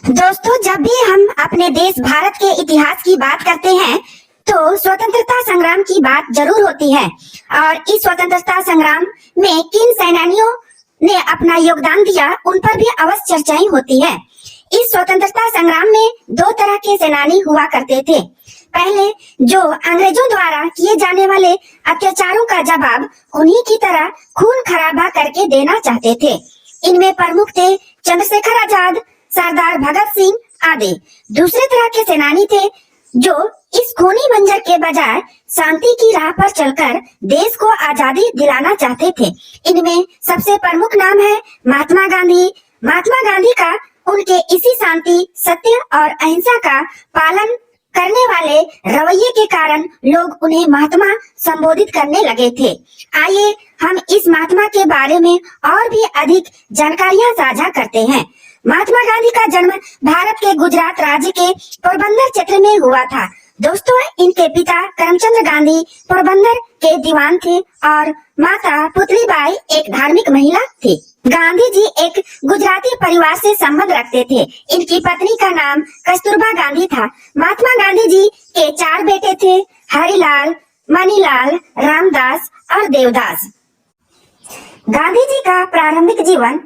दोस्तों, जब भी हम अपने देश भारत के इतिहास की बात करते हैं तो स्वतंत्रता संग्राम की बात जरूर होती है। और इस स्वतंत्रता संग्राम में किन सेनानियों ने अपना योगदान दिया, उन पर भी अवश्य चर्चाएं होती है। इस स्वतंत्रता संग्राम में दो तरह के सेनानी हुआ करते थे। पहले, जो अंग्रेजों द्वारा किए जाने वाले अत्याचारों का जवाब उन्हीं की तरह खून खराबा करके देना चाहते थे। इनमें प्रमुख थे चंद्रशेखर आजाद, सरदार भगत सिंह आदि। दूसरे तरह के सेनानी थे जो इस खूनी मंजर के बजाय शांति की राह पर चलकर देश को आजादी दिलाना चाहते थे। इनमें सबसे प्रमुख नाम है महात्मा गांधी। महात्मा गांधी का उनके इसी शांति, सत्य और अहिंसा का पालन करने वाले रवैये के कारण लोग उन्हें महात्मा संबोधित करने लगे थे। आइए हम इस महात्मा के बारे में और भी अधिक जानकारियां साझा करते हैं। महात्मा गांधी का जन्म भारत के गुजरात राज्य के पोरबंदर क्षेत्र में हुआ था। दोस्तों, इनके पिता करमचंद गांधी पोरबंदर के दीवान थे और माता पुतलीबाई एक धार्मिक महिला थी। गांधी जी एक गुजराती परिवार से संबंध रखते थे। इनकी पत्नी का नाम कस्तूरबा गांधी था। महात्मा गांधी जी के 4 बेटे थे, हरिलाल, मणिलाल, रामदास और देवदास। गांधी जी का प्रारंभिक जीवन।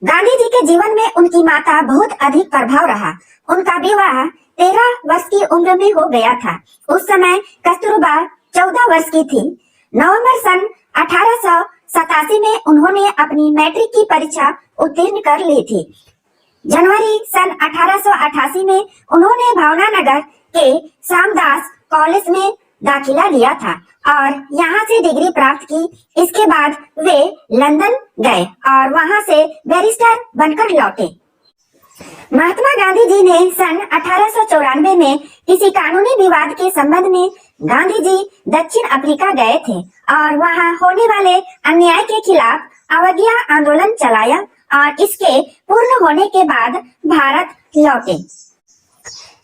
गांधी जी के जीवन में उनकी माता बहुत अधिक प्रभाव रहा। उनका विवाह 13 वर्ष की उम्र में हो गया था। उस समय कस्तूरबा 14 वर्ष की थी। नवंबर सन 1887 में उन्होंने अपनी मैट्रिक की परीक्षा उत्तीर्ण कर ली थी। जनवरी सन 1888 में उन्होंने भावनानगर के श्यामदास कॉलेज में दाखिला लिया था और यहाँ से डिग्री प्राप्त की। इसके बाद वे लंदन गए और वहाँ से बैरिस्टर बनकर लौटे। महात्मा गांधी जी ने सन 1894 में किसी कानूनी विवाद के संबंध में गांधी जी दक्षिण अफ्रीका गए थे और वहाँ होने वाले अन्याय के खिलाफ अवज्ञा आंदोलन चलाया और इसके पूर्ण होने के बाद भारत लौटे।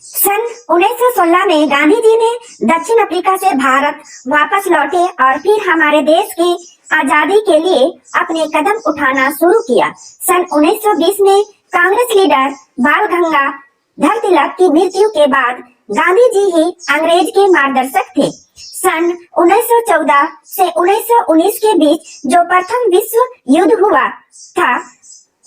सन 1916 में गांधी जी ने दक्षिण अफ्रीका से भारत वापस लौटे और फिर हमारे देश की आजादी के लिए अपने कदम उठाना शुरू किया। सन 1920 में कांग्रेस लीडर बाल गंगाधर तिलक की मृत्यु के बाद गांधी जी ही अंग्रेज के मार्गदर्शक थे। सन 1914 से 1919 के बीच जो प्रथम विश्व युद्ध हुआ था,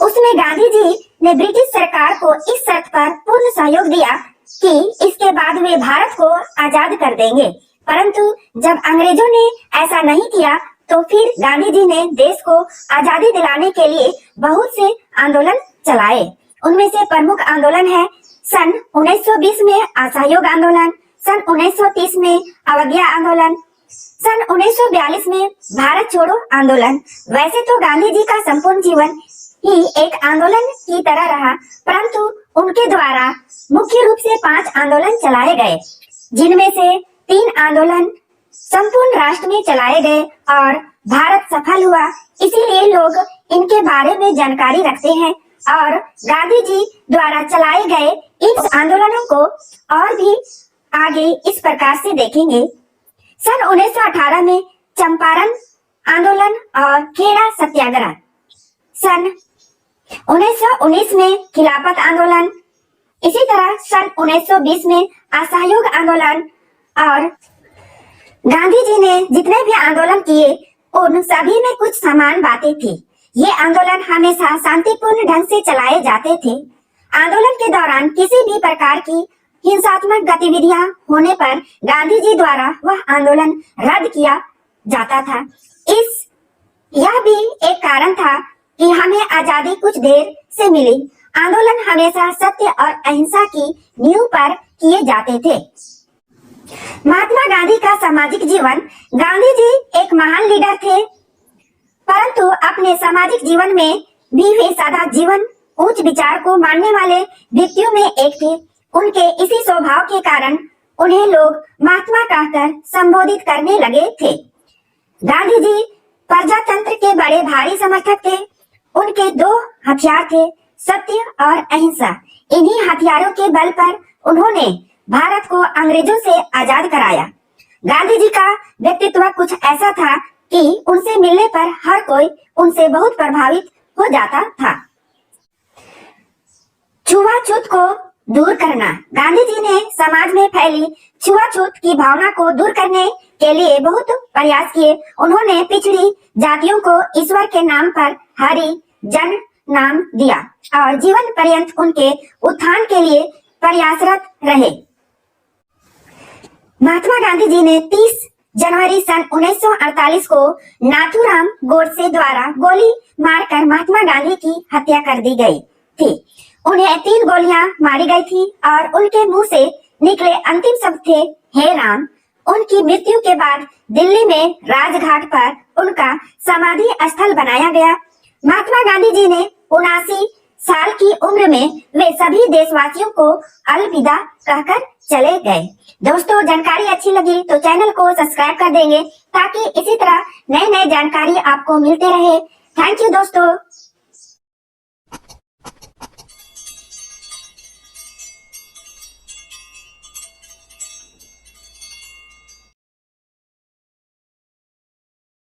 उसमें गांधी जी ने ब्रिटिश सरकार को इस शर्त पर पूर्ण सहयोग दिया कि इसके बाद वे भारत को आजाद कर देंगे। परंतु जब अंग्रेजों ने ऐसा नहीं किया तो फिर गांधी जी ने देश को आजादी दिलाने के लिए बहुत से आंदोलन चलाए। उनमें से प्रमुख आंदोलन है सन 1920 में असहयोग आंदोलन, सन 1930 में अवज्ञा आंदोलन, सन 1942 में भारत छोड़ो आंदोलन। वैसे तो गांधी जी का संपूर्ण जीवन ही एक आंदोलन की तरह रहा, परंतु उनके द्वारा मुख्य रूप से 5 आंदोलन चलाए गए, जिनमें से 3 आंदोलन संपूर्ण राष्ट्र में चलाए गए और भारत सफल हुआ। इसीलिए लोग इनके बारे में जानकारी रखते हैं और गांधी जी द्वारा चलाए गए इन आंदोलनों को और भी आगे इस प्रकार से देखेंगे। सन 1918 में चंपारण आंदोलन और खेड़ा सत्याग्रह, सन 1919 में खिलाफत आंदोलन, इसी तरह सन 1920 में असहयोग आंदोलन। और गांधी जी ने जितने भी आंदोलन किए उन सभी में कुछ समान बातें थी। ये आंदोलन हमेशा शांतिपूर्ण ढंग से चलाए जाते थे। आंदोलन के दौरान किसी भी प्रकार की हिंसात्मक गतिविधियां होने पर गांधी जी द्वारा वह आंदोलन रद्द किया जाता था। यह भी एक कारण था कि हमें आजादी कुछ देर से मिली। आंदोलन हमेशा सत्य और अहिंसा की नींव पर किए जाते थे। महात्मा गांधी का सामाजिक जीवन। गांधी जी एक महान लीडर थे, परंतु अपने सामाजिक जीवन में भी वे सादा जीवन, उच्च विचार को मानने वाले व्यक्तियों में एक थे। उनके इसी स्वभाव के कारण उन्हें लोग महात्मा कहकर संबोधित करने लगे थे। गांधी जी प्रजातंत्र के बड़े भारी समर्थक थे। उनके 2 हथियार थे, सत्य और अहिंसा। इन्हीं हथियारों के बल पर उन्होंने भारत को अंग्रेजों से आजाद कराया। गांधी जी का व्यक्तित्व कुछ ऐसा था कि उनसे मिलने पर हर कोई उनसे बहुत प्रभावित हो जाता था। छुआछूत को दूर करना। गांधी जी ने समाज में फैली छुआछूत की भावना को दूर करने के लिए बहुत प्रयास किए। उन्होंने पिछड़ी जातियों को ईश्वर के नाम पर हरिजन नाम दिया और जीवन पर्यंत उनके उत्थान के लिए प्रयासरत रहे। महात्मा गांधी जी ने 30 जनवरी सन 1948 को नाथूराम गोडसे द्वारा गोली मारकर महात्मा गांधी की हत्या कर दी गई थी। उन्हें 3 गोलियां मारी गई थी और उनके मुंह से निकले अंतिम शब्द थे, हे राम। उनकी मृत्यु के बाद दिल्ली में राजघाट पर उनका समाधि स्थल बनाया गया। महात्मा गांधी जी ने 79 साल की उम्र में वे सभी देशवासियों को अलविदा कहकर चले गए। दोस्तों, जानकारी अच्छी लगी तो चैनल को सब्सक्राइब कर देंगे ताकि इसी तरह नए नए जानकारी आपको मिलते रहे। थैंक यू दोस्तों।